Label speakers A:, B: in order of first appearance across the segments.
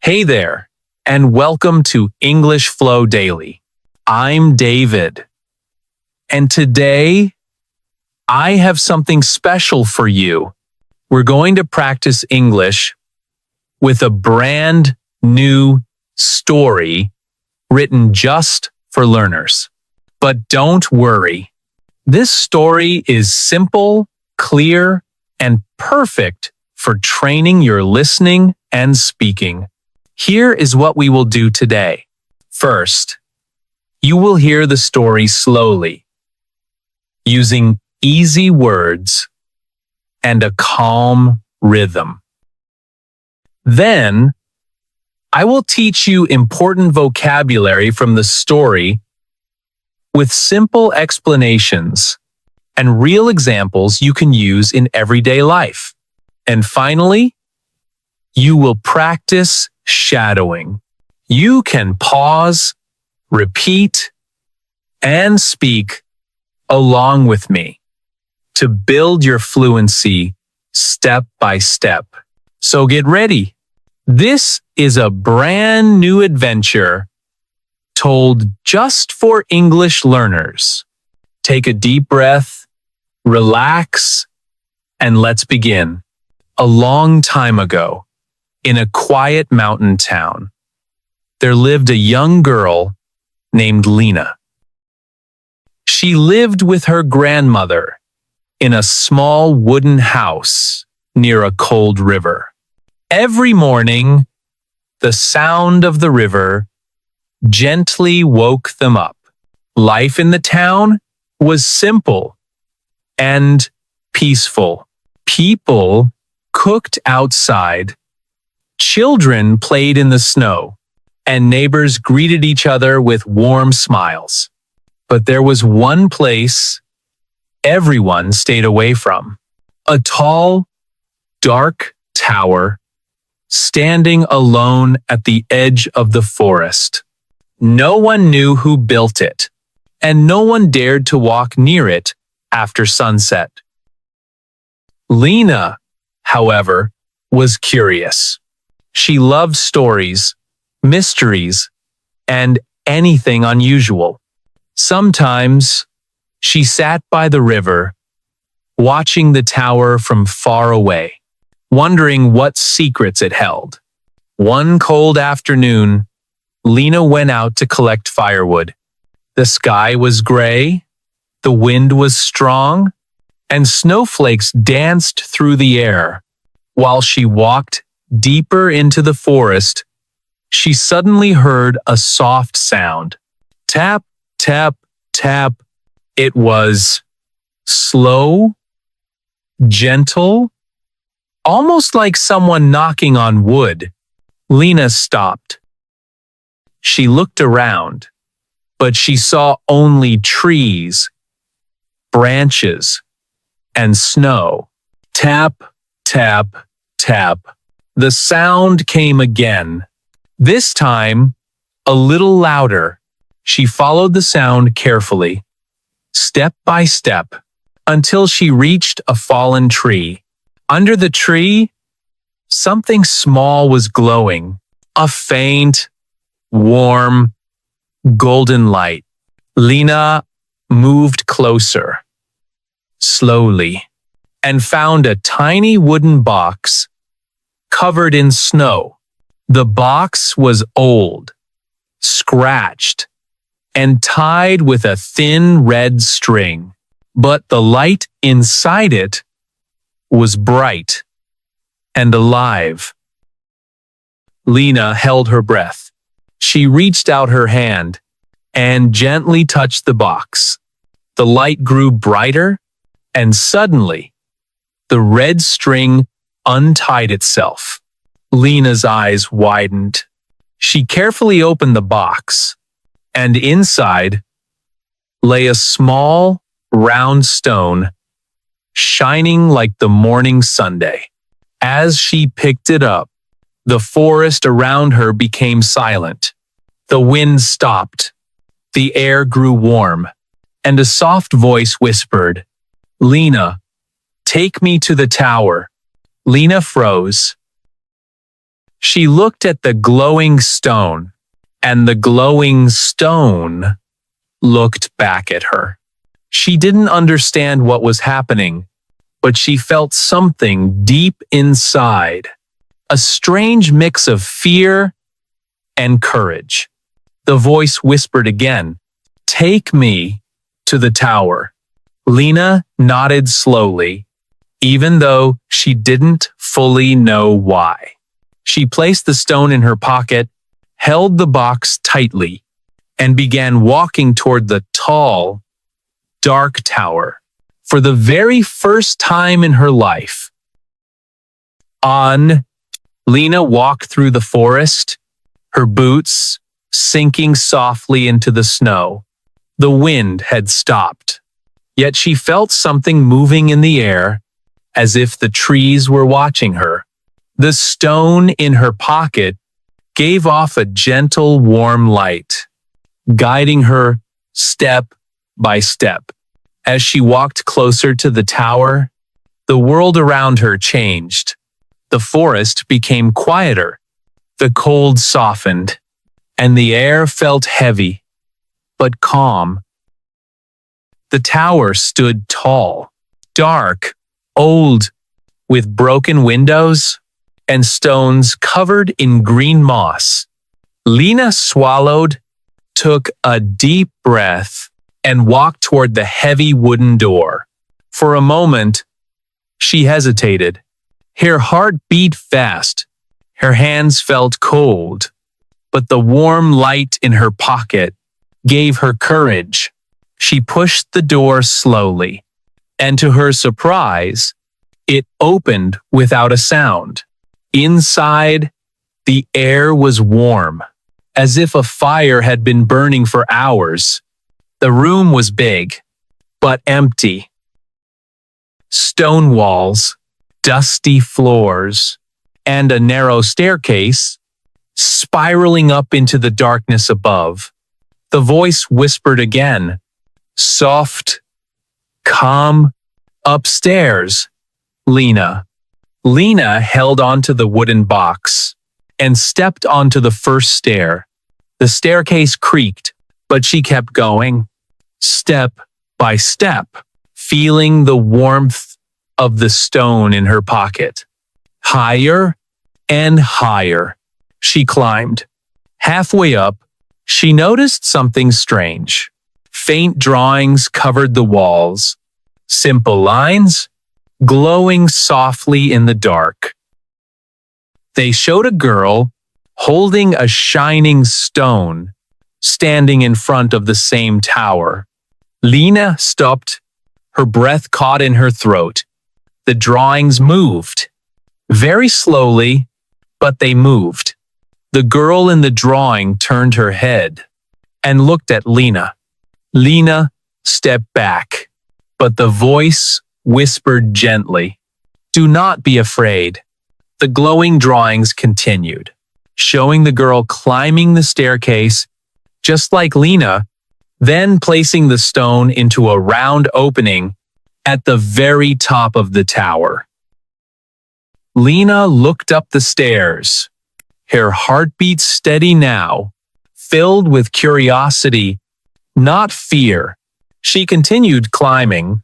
A: Hey there, and welcome to English Flow Daily. I'm David, and today I have something special for you. We're going to practice English with a brand new story written just for learners. But don't worry, this story is simple, clear, and perfect for training your listening and speaking. Here is what we will do today. First, you will hear the story slowly, using easy words and a calm rhythm. Then, I will teach you important vocabulary from the story with simple explanations and real examples you can use in everyday life. And finally, you will practice shadowing. You can pause, repeat, and speak along with me to build your fluency step by step. So get ready. This is a brand new adventure told just for English learners. Take a deep breath, relax, and let's begin. A long time ago, in a quiet mountain town, there lived a young girl named Lena. She lived with her grandmother in a small wooden house near a cold river. Every morning, the sound of the river gently woke them up. Life in the town was simple and peaceful. People cooked outside, children played in the snow, and neighbors greeted each other with warm smiles. But there was one place everyone stayed away from: a tall, dark tower standing alone at the edge of the forest. No one knew who built it, and no one dared to walk near it after sunset. Lena, however, was curious. She loved stories, mysteries, and anything unusual. Sometimes, she sat by the river, watching the tower from far away, wondering what secrets it held. One cold afternoon, Lena went out to collect firewood. The sky was gray, the wind was strong, and snowflakes danced through the air. While she walked deeper into the forest, she suddenly heard a soft sound. Tap, tap, tap. It was slow, gentle, almost like someone knocking on wood. Lena stopped. She looked around, but she saw only trees, branches, and snow. Tap, tap, tap. The sound came again. This time, a little louder. She followed the sound carefully, step by step, until she reached a fallen tree. Under the tree, something small was glowing, a faint, warm, golden light. Lena moved closer, slowly, and found a tiny wooden box covered in snow. The box was old, scratched, and tied with a thin red string, but the light inside it was bright and alive. Lena held her breath. She reached out her hand and gently touched the box. The light grew brighter, and suddenly, the red string untied itself. Lena's eyes widened. She carefully opened the box, and inside lay a small, round stone, shining like the morning sunday. As she picked it up, the forest around her became silent. The wind stopped, the air grew warm, and a soft voice whispered, "Lena, take me to the tower." Lena froze. She looked at the glowing stone, and the glowing stone looked back at her. She didn't understand what was happening, but she felt something deep inside, a strange mix of fear and courage. The voice whispered again, "Take me to the tower." Lena nodded slowly, even though she didn't fully know why. She placed the stone in her pocket, held the box tightly, and began walking toward the tall, dark tower. For the very first time in her life, Lena walked through the forest, her boots sinking softly into the snow. The wind had stopped, yet she felt something moving in the air, as if the trees were watching her. The stone in her pocket gave off a gentle, warm light, guiding her step by step. As she walked closer to the tower, the world around her changed. The forest became quieter, the cold softened, and the air felt heavy, but calm. The tower stood tall, dark, old, with broken windows and stones covered in green moss. Lena swallowed, took a deep breath, and walked toward the heavy wooden door. For a moment, she hesitated. Her heart beat fast. Her hands felt cold, but the warm light in her pocket gave her courage. She pushed the door slowly, and to her surprise, it opened without a sound. Inside, the air was warm, as if a fire had been burning for hours. The room was big, but empty. Stone walls, dusty floors, and a narrow staircase spiraling up into the darkness above. The voice whispered again, soft, calm, upstairs, Lena. Lena held onto the wooden box and stepped onto the first stair. The staircase creaked, but she kept going, step by step, feeling the warmth of the stone in her pocket. Higher and higher, she climbed. Halfway up, she noticed something strange. Faint drawings covered the walls, simple lines, glowing softly in the dark. They showed a girl holding a shining stone, standing in front of the same tower. Lena stopped, her breath caught in her throat. The drawings moved. Very slowly, but they moved. The girl in the drawing turned her head and looked at Lena. Lena stepped back, but the voice whispered gently, "Do not be afraid." The glowing drawings continued, showing the girl climbing the staircase, just like Lena, then placing the stone into a round opening at the very top of the tower. Lena looked up the stairs, her heartbeat steady now, filled with curiosity, not fear. She continued climbing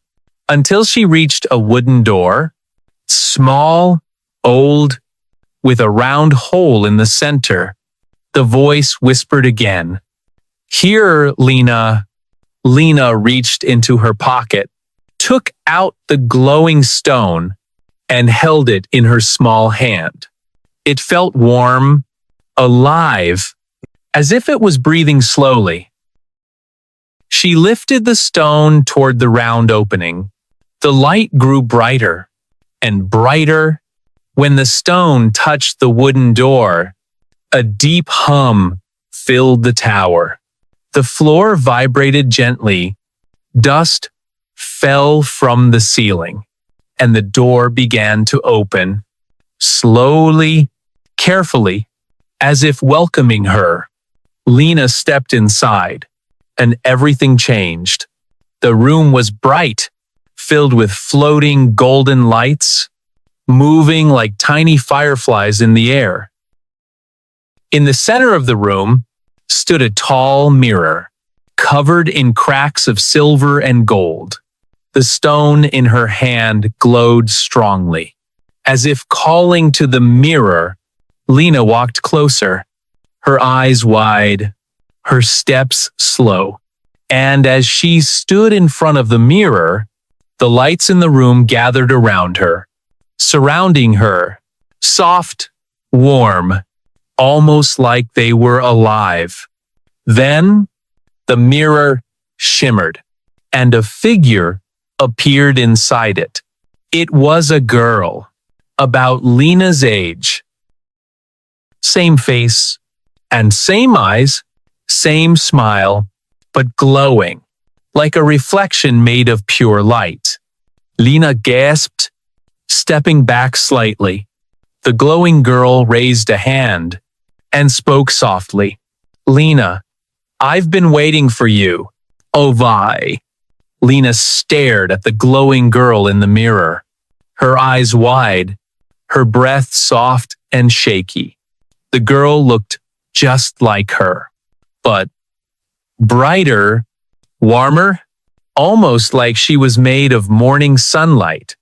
A: until she reached a wooden door, small, old, with a round hole in the center. The voice whispered again, "Here, Lena." Lena reached into her pocket, took out the glowing stone, and held it in her small hand. It felt warm, alive, as if it was breathing slowly. She lifted the stone toward the round opening. The light grew brighter and brighter. When the stone touched the wooden door, a deep hum filled the tower. The floor vibrated gently. Dust fell from the ceiling, and the door began to open. Slowly, carefully, as if welcoming her. Lena stepped inside, and everything changed. The room was bright, filled with floating golden lights, moving like tiny fireflies in the air. In the center of the room stood a tall mirror, covered in cracks of silver and gold. The stone in her hand glowed strongly. As if calling to the mirror, Lena walked closer, her eyes wide, her steps slow. And as she stood in front of the mirror, the lights in the room gathered around her, surrounding her, soft, warm, almost like they were alive. Then the mirror shimmered, and a figure appeared inside it. It was a girl, about Lena's age. Same face and same eyes, same smile, but glowing, like a reflection made of pure light. Lena gasped, stepping back slightly. The glowing girl raised a hand and spoke softly. "Lena, I've been waiting for you. Oh, vi." Lena stared at the glowing girl in the mirror, her eyes wide, her breath soft and shaky. The girl looked just like her, but brighter, warmer, almost like she was made of morning sunlight.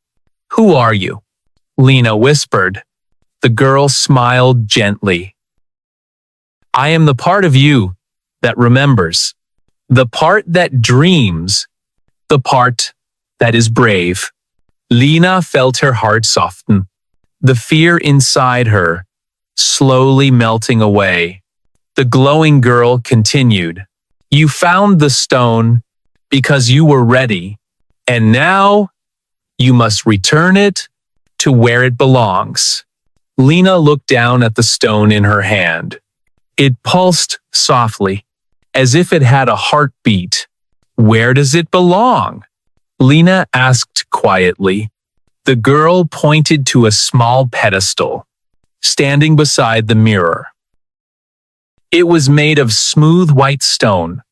A: "Who are you?" Lena whispered. The girl smiled gently. "I am the part of you that remembers, the part that dreams, the part that is brave." Lena felt her heart soften, the fear inside her slowly melting away. The glowing girl continued. "You found the stone because you were ready, and now you must return it to where it belongs." Lena looked down at the stone in her hand. It pulsed softly, as if it had a heartbeat. "Where does it belong?" Lena asked quietly. The girl pointed to a small pedestal, standing beside the mirror. It was made of smooth white stone,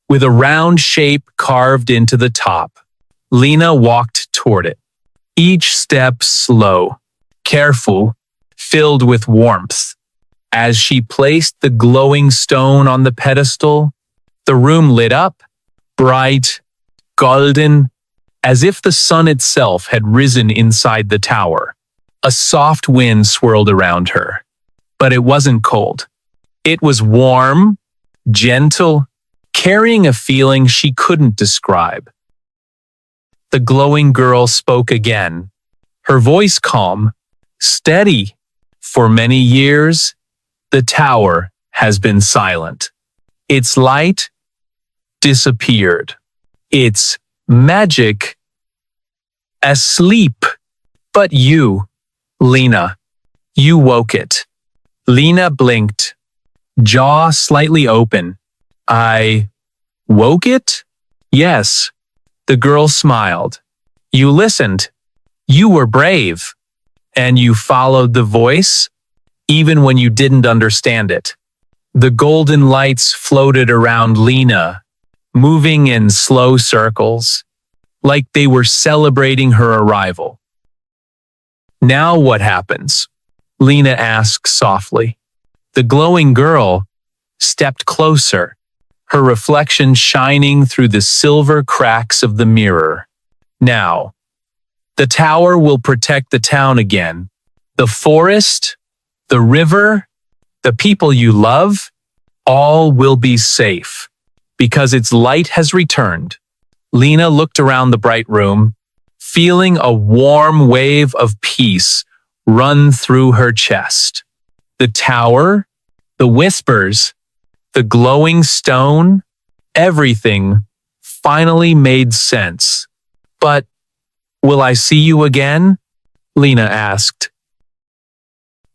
A: with a round shape carved into the top. Lena walked toward it, each step slow, careful, filled with warmth. As she placed the glowing stone on the pedestal, the room lit up, bright, golden, as if the sun itself had risen inside the tower. A soft wind swirled around her, but it wasn't cold. It was warm, gentle, carrying a feeling she couldn't describe. The glowing girl spoke again, her voice calm, steady. "For many years, the tower has been silent. Its light disappeared. Its magic asleep. But you, Lena, you woke it." Lena blinked, jaw slightly open. "I woke it?" "Yes." The girl smiled. "You listened. You were brave. And you followed the voice, even when you didn't understand it." The golden lights floated around Lena, moving in slow circles, like they were celebrating her arrival. "Now what happens?" Lena asked softly. The glowing girl stepped closer, her reflection shining through the silver cracks of the mirror. "Now, the tower will protect the town again. The forest, the river, the people you love, all will be safe, because its light has returned." Lena looked around the bright room, feeling a warm wave of peace run through her chest. The tower, the whispers, the glowing stone, everything finally made sense. "But will I see you again?" Lena asked.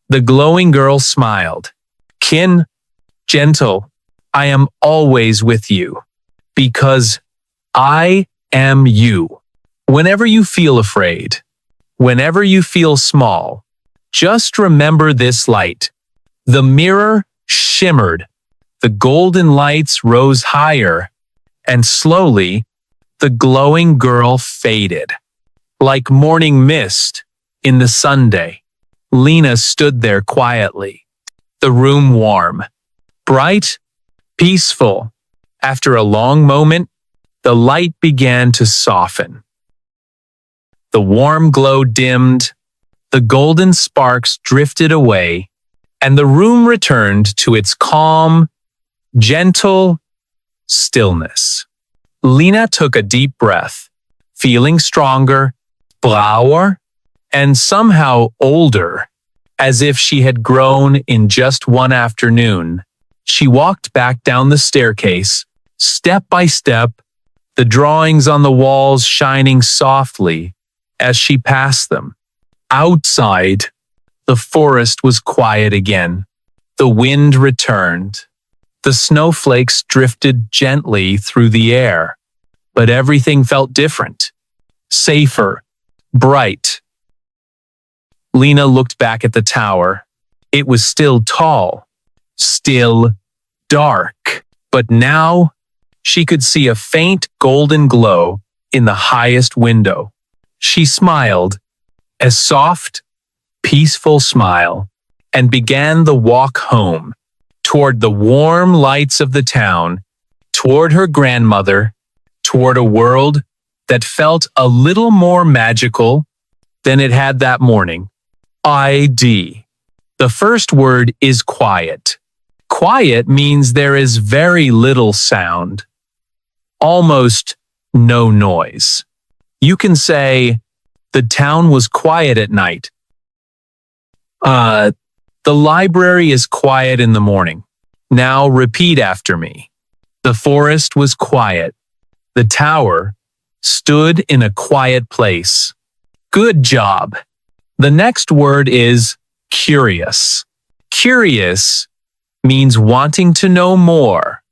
A: The glowing girl smiled. "Kin, gentle, I am always with you, because I am you. Whenever you feel afraid, whenever you feel small, just remember this light." The mirror shimmered, the golden lights rose higher, and slowly, the glowing girl faded. Like morning mist in the Sunday, Lena stood there quietly, the room warm, bright, peaceful. After a long moment, the light began to soften. The warm glow dimmed, the golden sparks drifted away, and the room returned to its calm, gentle stillness. Lena took a deep breath, feeling stronger, blauer, and somehow older, as if she had grown in just one afternoon. She walked back down the staircase, step by step, the drawings on the walls shining softly as she passed them. Outside, the forest was quiet again. The wind returned. The snowflakes drifted gently through the air, but everything felt different, safer, bright. Lena looked back at the tower. It was still tall, still dark, but now she could see a faint golden glow in the highest window. She smiled, a soft, peaceful smile, and began the walk home, toward the warm lights of the town, toward her grandmother, toward a world that felt a little more magical than it had that morning. ID. The first word is quiet. Quiet means there is very little sound, almost no noise. You can say, the town was quiet at night. The library is quiet in the morning. Now repeat after me. The forest was quiet. The tower stood in a quiet place. Good job. The next word is curious. Curious means wanting to know more,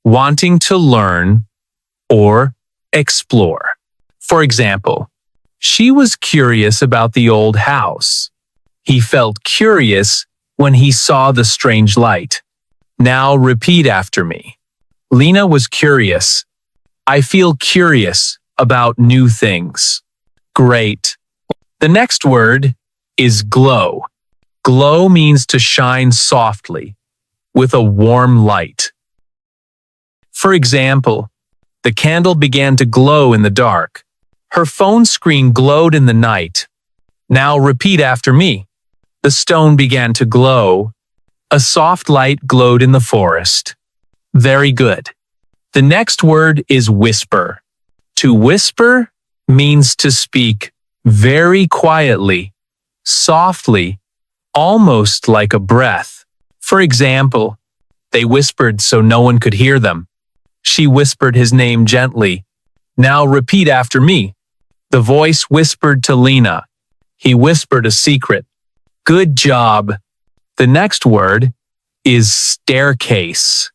A: wanting to learn, or explore. For example, she was curious about the old house. He felt curious when he saw the strange light. Now repeat after me. Lena was curious. I feel curious about new things. Great. The next word is glow. Glow means to shine softly, with a warm light. For example, the candle began to glow in the dark. Her phone screen glowed in the night. Now repeat after me. The stone began to glow. A soft light glowed in the forest. Very good. The next word is whisper. To whisper means to speak very quietly, softly, almost like a breath. For example, they whispered so no one could hear them. She whispered his name gently. Now repeat after me. The voice whispered to Lena. He whispered a secret. Good job. The next word is staircase.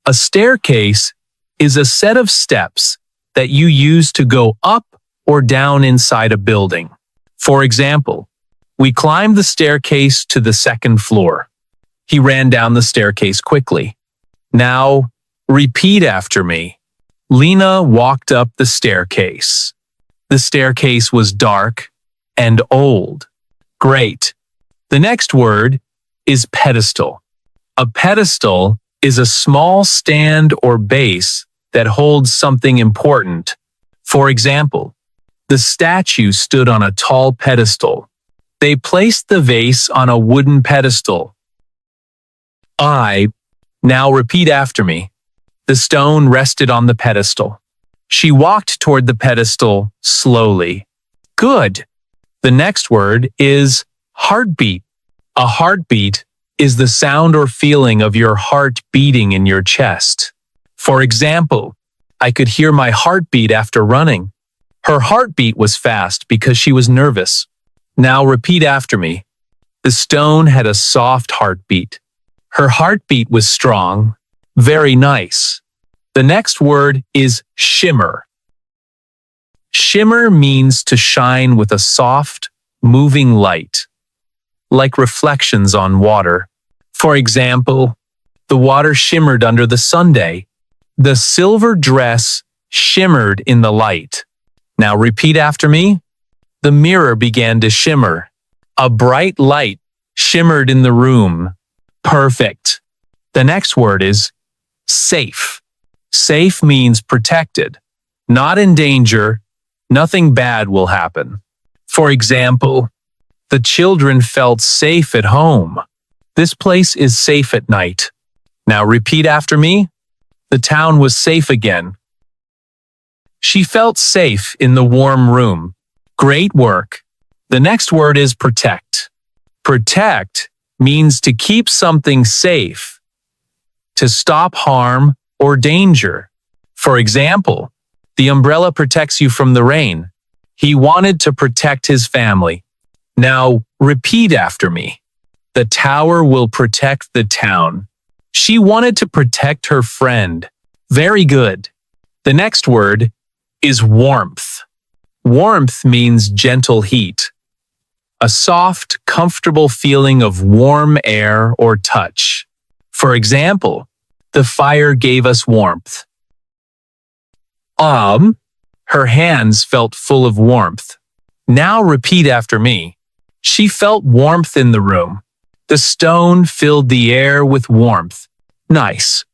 A: A staircase is a set of steps that you use to go up or down inside a building. For example, we climbed the staircase to the second floor. He ran down the staircase quickly. Now, repeat after me. Lena walked up the staircase. The staircase was dark and old. Great. The next word is pedestal. A pedestal is a small stand or base that holds something important. For example, the statue stood on a tall pedestal. They placed the vase on a wooden pedestal. Now repeat after me. The stone rested on the pedestal. She walked toward the pedestal slowly. Good. The next word is heartbeat. A heartbeat is the sound or feeling of your heart beating in your chest. For example, I could hear my heartbeat after running. Her heartbeat was fast because she was nervous. Now repeat after me. The stone had a soft heartbeat. Her heartbeat was strong. Very nice. The next word is shimmer. Shimmer means to shine with a soft, moving light, like reflections on water. For example, the water shimmered under the sundae. The silver dress shimmered in the light. Now repeat after me. The mirror began to shimmer. A bright light shimmered in the room. Perfect. The next word is safe. Safe means protected, not in danger. Nothing bad will happen. For example, the children felt safe at home. This place is safe at night. Now repeat after me. The town was safe again. She felt safe in the warm room. Great work. The next word is protect. Protect means to keep something safe, to stop harm or danger. For example, the umbrella protects you from the rain. He wanted to protect his family. Now repeat after me. The tower will protect the town. She wanted to protect her friend. Very good. The next word is warmth. Warmth means gentle heat. A soft, comfortable feeling of warm air or touch. For example, the fire gave us warmth. Her hands felt full of warmth. Now repeat after me. She felt warmth in the room. The stone filled the air with warmth. Nice.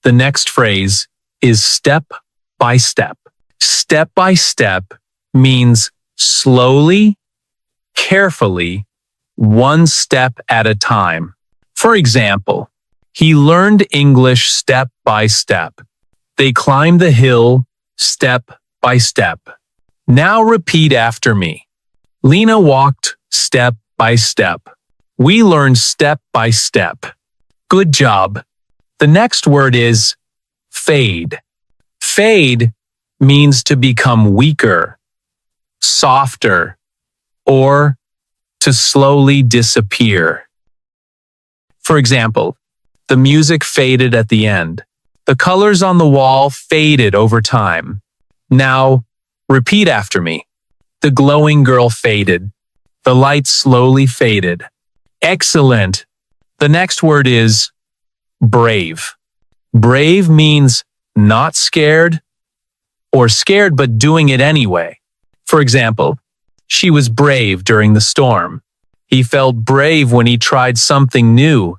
A: The next phrase is step by step. Step by step means slowly, carefully, one step at a time. For example, he learned English step by step. They climbed the hill step by step. Now repeat after me. Lena walked step by step. We learned step by step. Good job. The next word is fade. Fade means to become weaker, softer, or to slowly disappear. For example, the music faded at the end. The colors on the wall faded over time. Now, repeat after me. The glowing girl faded. The light slowly faded. Excellent. The next word is brave. Brave means not scared or scared but doing it anyway. For example, she was brave during the storm. He felt brave when he tried something new.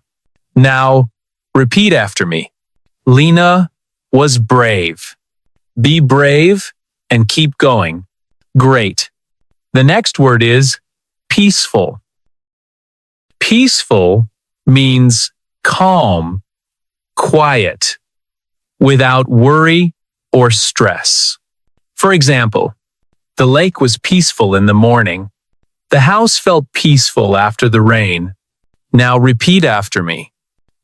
A: Now, repeat after me. Lena was brave. Be brave and keep going. Great. The next word is peaceful. Peaceful means calm, quiet, without worry or stress. For example, the lake was peaceful in the morning. The house felt peaceful after the rain. Now repeat after me.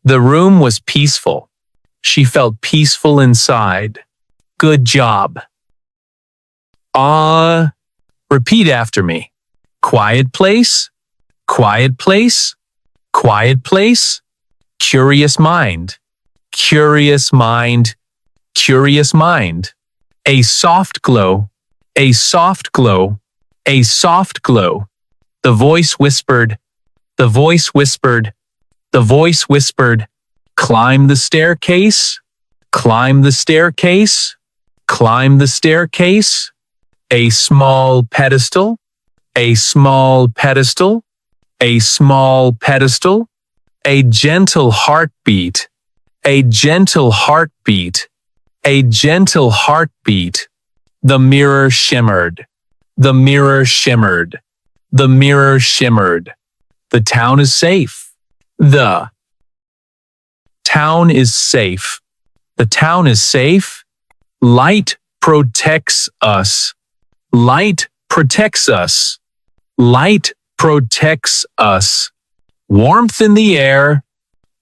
A: The room was peaceful. She felt peaceful inside. Good job. Repeat after me. Quiet place, quiet place, quiet place. Curious mind, curious mind, curious mind. A soft glow, a soft glow, a soft glow. The voice whispered, the voice whispered, the voice whispered. Climb the staircase, climb the staircase, climb the staircase. A small pedestal, a small pedestal, a small pedestal. A gentle heartbeat, a gentle heartbeat, a gentle heartbeat. The mirror shimmered, the mirror shimmered, the mirror shimmered. The town is safe. The town is safe. The town is safe. Light protects us. Light protects us. Light protects us. Warmth in the air,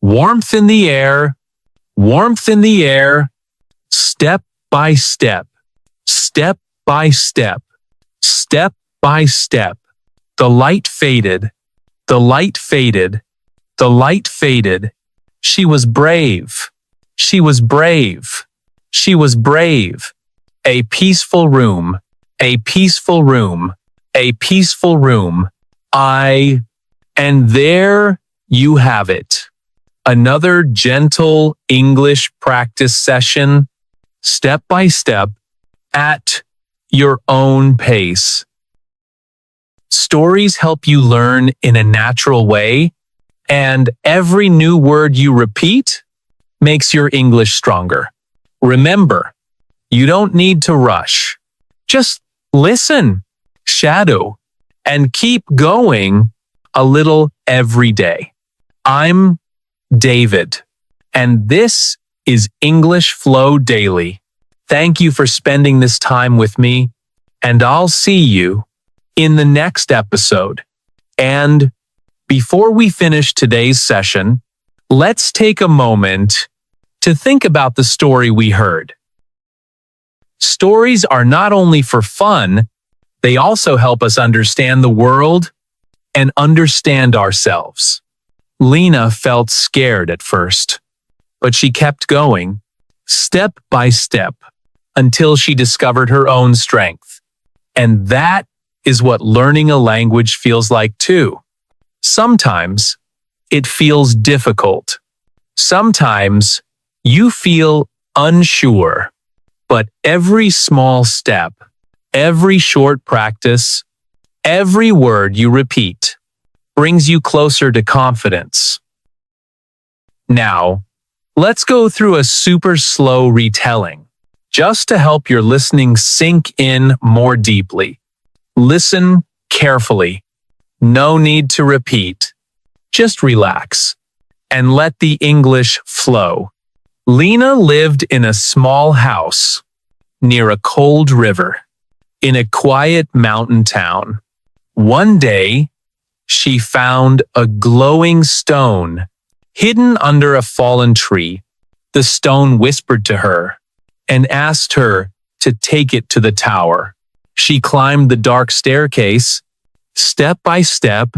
A: warmth in the air, warmth in the air. Step by step, step by step, step by step. The light faded, the light faded, the light faded. She was brave, she was brave, she was brave. A peaceful room, a peaceful room, a peaceful room. And there you have it. Another gentle English practice session, step by step, at your own pace. Stories help you learn in a natural way And every new word you repeat makes your English stronger. Remember, you don't need to rush. Just listen, shadow, and keep going a little every day. I'm David, and this is English Flow Daily. Thank you for spending this time with me, and I'll see you in the next episode. And before we finish today's session, let's take a moment to think about the story we heard. Stories are not only for fun, they also help us understand the world and understand ourselves. Lena felt scared at first, but she kept going, step by step, until she discovered her own strength. And that is what learning a language feels like too. Sometimes it feels difficult. Sometimes you feel unsure. But every small step, every short practice, every word you repeat brings you closer to confidence. Now, let's go through a super slow retelling, just to help your listening sink in more deeply. Listen carefully. No need to repeat. Just relax and let the English flow. Lena lived in a small house near a cold river in a quiet mountain town. One day, she found a glowing stone hidden under a fallen tree. The stone whispered to her and asked her to take it to the tower. She climbed the dark staircase, step by step,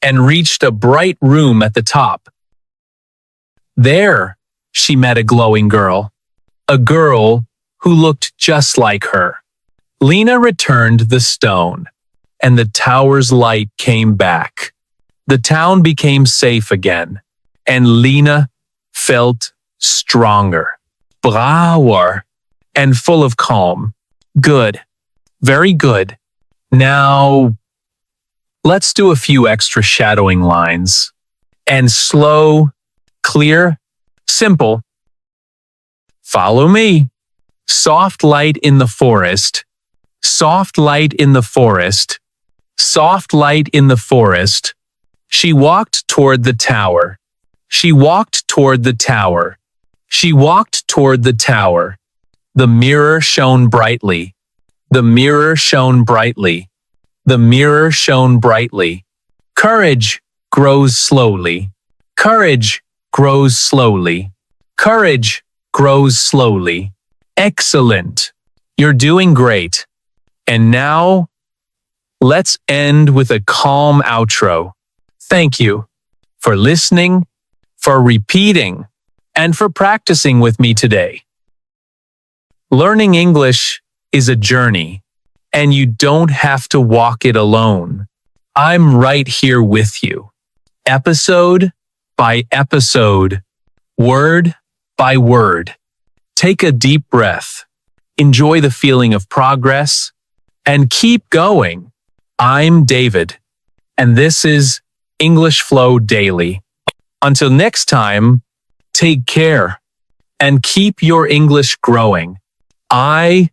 A: and reached a bright room at the top. There, she met a glowing girl, a girl who looked just like her. Lena returned the stone, and the tower's light came back. The town became safe again, and Lena felt stronger, braver, and full of calm. Good. Very good. Now, let's do a few extra shadowing lines. And slow, clear, simple. Follow me. Soft light in the forest. Soft light in the forest. Soft light in the forest. She walked toward the tower. She walked toward the tower. She walked toward the tower. The mirror shone brightly. The mirror shone brightly. The mirror shone brightly. Courage grows slowly. Courage grows slowly. Courage grows slowly. Excellent. You're doing great. And now, let's end with a calm outro. Thank you for listening, for repeating, and for practicing with me today. Learning English is a journey, and you don't have to walk it alone. I'm right here with you, episode by episode, word by word. Take a deep breath, enjoy the feeling of progress, and keep going. I'm David, and this is English Flow Daily. Until next time, take care and keep your English growing. I